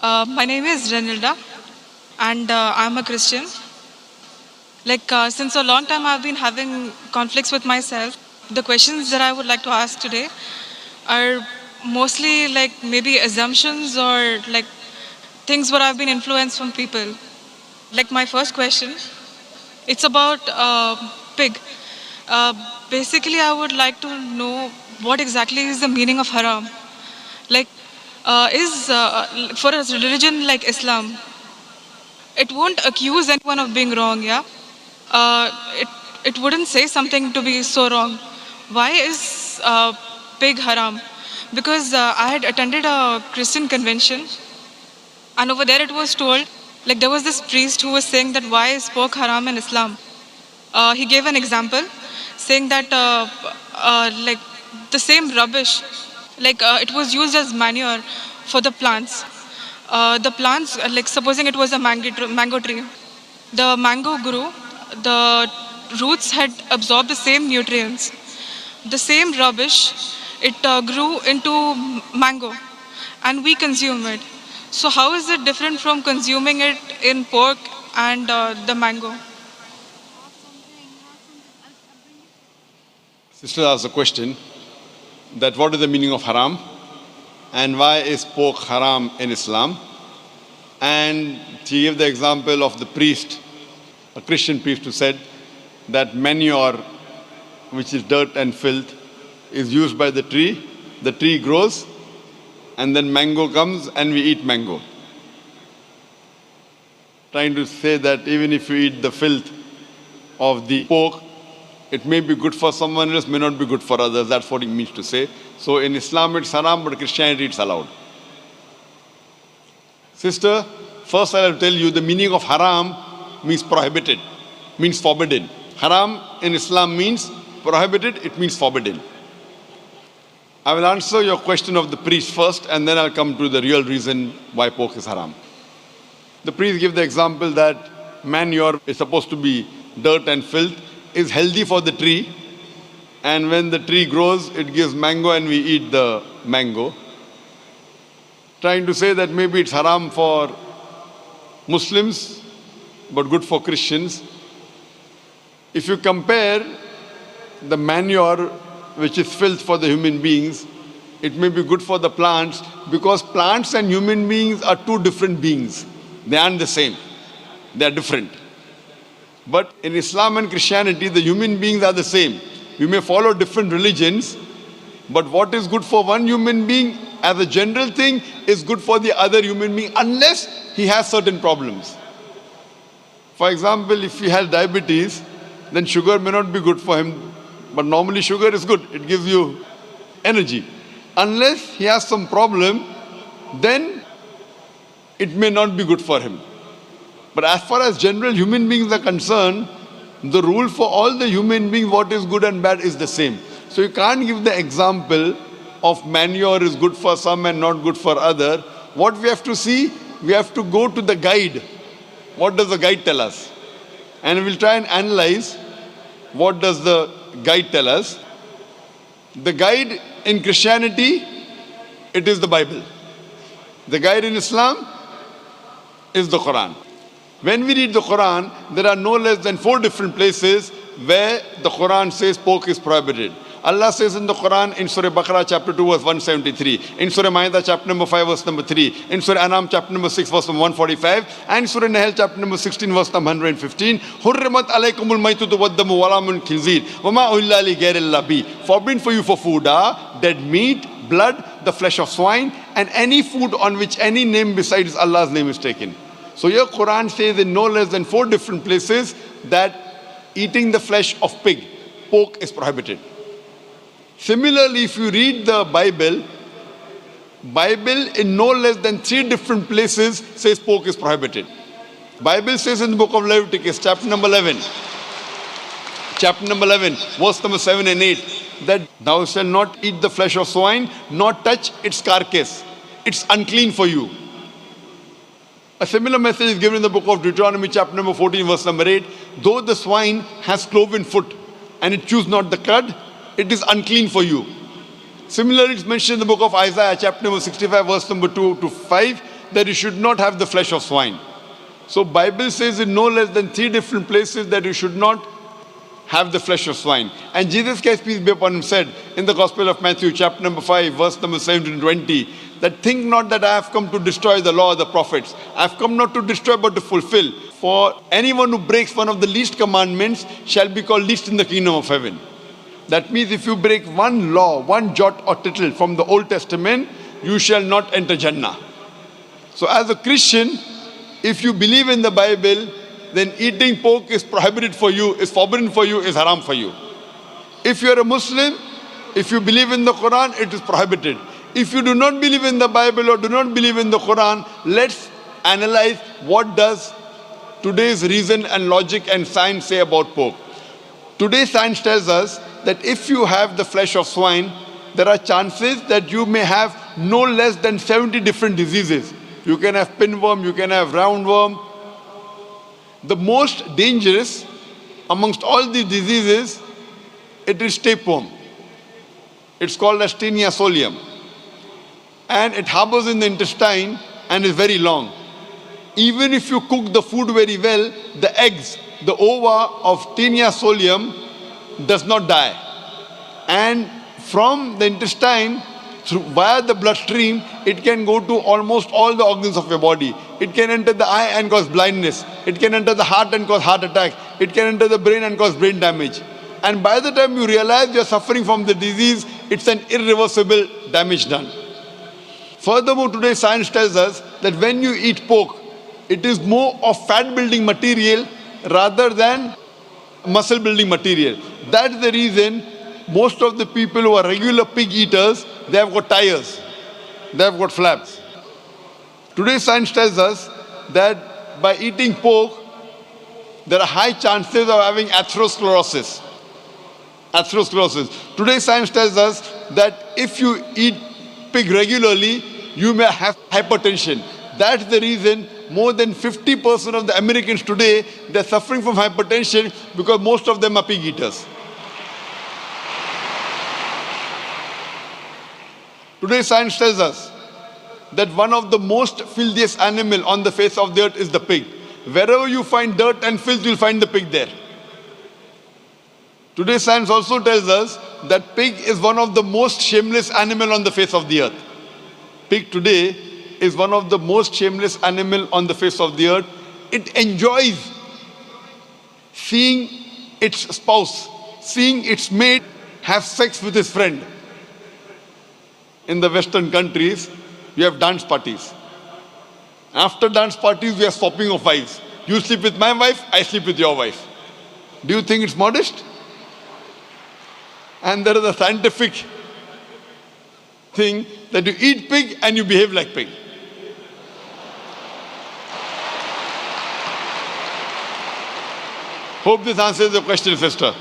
My name is Renilda, and I'm a Christian. Since a long time, I've been having conflicts with myself. The questions that I would like to ask today are mostly maybe assumptions or things what I've been influenced from people. My first question, it's about pig. Uh, Basically, I would like to know what exactly is the meaning of haram. Like, is for a religion like Islam, it won't accuse anyone of being wrong, yeah? Uh, it, it wouldn't say something to be so wrong. Why is pig haram? Because I had attended a Christian convention, and over there it was told, there was this priest who was saying that why is pork haram in Islam. He gave an example saying that like the same rubbish, it was used as manure for the plants. The plants, supposing it was a mango tree, the mango grew, the roots had absorbed the same nutrients, the same rubbish, it grew into mango, and we consume it. So how is it different from consuming it in pork and the mango? Sister asked a question that what is the meaning of haram and why is pork haram in Islam? And she gave the example of the priest, a Christian priest who said that manure, which is dirt and filth, is used by the tree grows, and then mango comes and we eat mango. Trying to say that even if you eat the filth of the pork, it may be good for someone else, may not be good for others. That's what it means to say. So in Islam it's haram, but Christianity it's allowed. Sister, first I'll tell you the meaning of haram means prohibited, means forbidden. Haram in Islam means prohibited, it means forbidden. I will answer your question of the priest first, and then I'll come to the real reason why pork is haram. The priest gave the example that manure is supposed to be dirt and filth, is healthy for the tree, and when the tree grows, it gives mango and we eat the mango. Trying to say that maybe it's haram for Muslims, but good for Christians. If you compare the manure, which is filth for the human beings, it may be good for the plants, because plants and human beings are two different beings. They aren't the same. They are different. But in Islam and Christianity, the human beings are the same. We may follow different religions, but what is good for one human being as a general thing is good for the other human being, unless he has certain problems. For example, if he has diabetes, then sugar may not be good for him, but normally sugar is good. It gives you energy. Unless he has some problem, then it may not be good for him. But as far as general human beings are concerned, the rule for all the human beings, what is good and bad, is the same. So you can't give the example of manure is good for some and not good for other. What we have to see, we have to go to the guide. What does the guide tell us? And we'll try and analyze what does the guide tell us. The guide in Christianity, it is the Bible. The guide in Islam is the Quran. When we read the Quran, there are no less than 4 different places where the Quran says pork is prohibited. Allah says in the Quran in Surah Baqarah chapter 2 verse 173, in Surah Ma'idah chapter number 5 verse number 3, in Surah Anam chapter number 6 verse number 145, and Surah Nahl chapter number 16 verse number 115, Hurrimat alaykumul maytutu waddamu walamun khinzir, wama uhilla li ghayril bi. Forbidden for you for food are dead meat, blood, the flesh of swine, and any food on which any name besides Allah's name is taken. So your Quran says in no less than 4 different places that eating the flesh of pig, pork, is prohibited. Similarly, if you read the Bible in no less than 3 different places says pork is prohibited. Bible says in the book of Leviticus, chapter number 11, verse number 7 and 8, that thou shalt not eat the flesh of swine, nor touch its carcass. It's unclean for you. A similar message is given in the book of Deuteronomy chapter number 14 verse number 8. Though the swine has cloven foot and it chews not the cud, it is unclean for you. Similarly, it's mentioned in the book of Isaiah chapter number 65 verse number 2 to 5 that you should not have the flesh of swine. So Bible says in no less than 3 different places that you should not have the flesh of swine. And Jesus Christ, peace be upon him, said in the Gospel of Matthew, chapter number 5, verse number 17 20, that think not that I have come to destroy the law of the prophets. I have come not to destroy but to fulfill. For anyone who breaks one of the least commandments shall be called least in the kingdom of heaven. That means if you break one law, one jot or tittle from the Old Testament, you shall not enter Jannah. So as a Christian, if you believe in the Bible, then eating pork is prohibited for you, is forbidden for you, is haram for you. If you are a Muslim, if you believe in the Quran, it is prohibited. If you do not believe in the Bible or do not believe in the Quran, let's analyze what does today's reason and logic and science say about pork. Today's science tells us that if you have the flesh of swine, there are chances that you may have no less than 70 different diseases. You can have pinworm, you can have roundworm. The most dangerous amongst all these diseases, it is tapeworm. It's called as Taenia solium. And it harbors in the intestine and is very long. Even if you cook the food very well, the eggs, the ova of Taenia solium does not die. And from the intestine, via the bloodstream, it can go to almost all the organs of your body. It can enter the eye and cause blindness. It can enter the heart and cause heart attack. It can enter the brain and cause brain damage. And by the time you realize you're suffering from the disease, it's an irreversible damage done. Furthermore, today science tells us that when you eat pork, it is more of fat-building material rather than muscle-building material. That's the reason most of the people who are regular pig eaters, they have got tires, they have got flaps. Today science tells us that by eating pork, there are high chances of having atherosclerosis. Today science tells us that if you eat pig regularly, you may have hypertension. That's the reason more than 50% of the Americans today, they're suffering from hypertension because most of them are pig eaters. Today science tells us that one of the most filthiest animal on the face of the earth is the pig. Wherever you find dirt and filth, you'll find the pig there. Today science also tells us that pig is one of the most shameless animal on the face of the earth. Pig today is one of the most shameless animal on the face of the earth. It enjoys seeing its spouse, seeing its mate have sex with his friend. In the Western countries, we have dance parties. After dance parties, we have swapping of wives. You sleep with my wife, I sleep with your wife. Do you think it's modest? And there is a scientific thing that you eat pig and you behave like pig. Hope this answers your question, sister.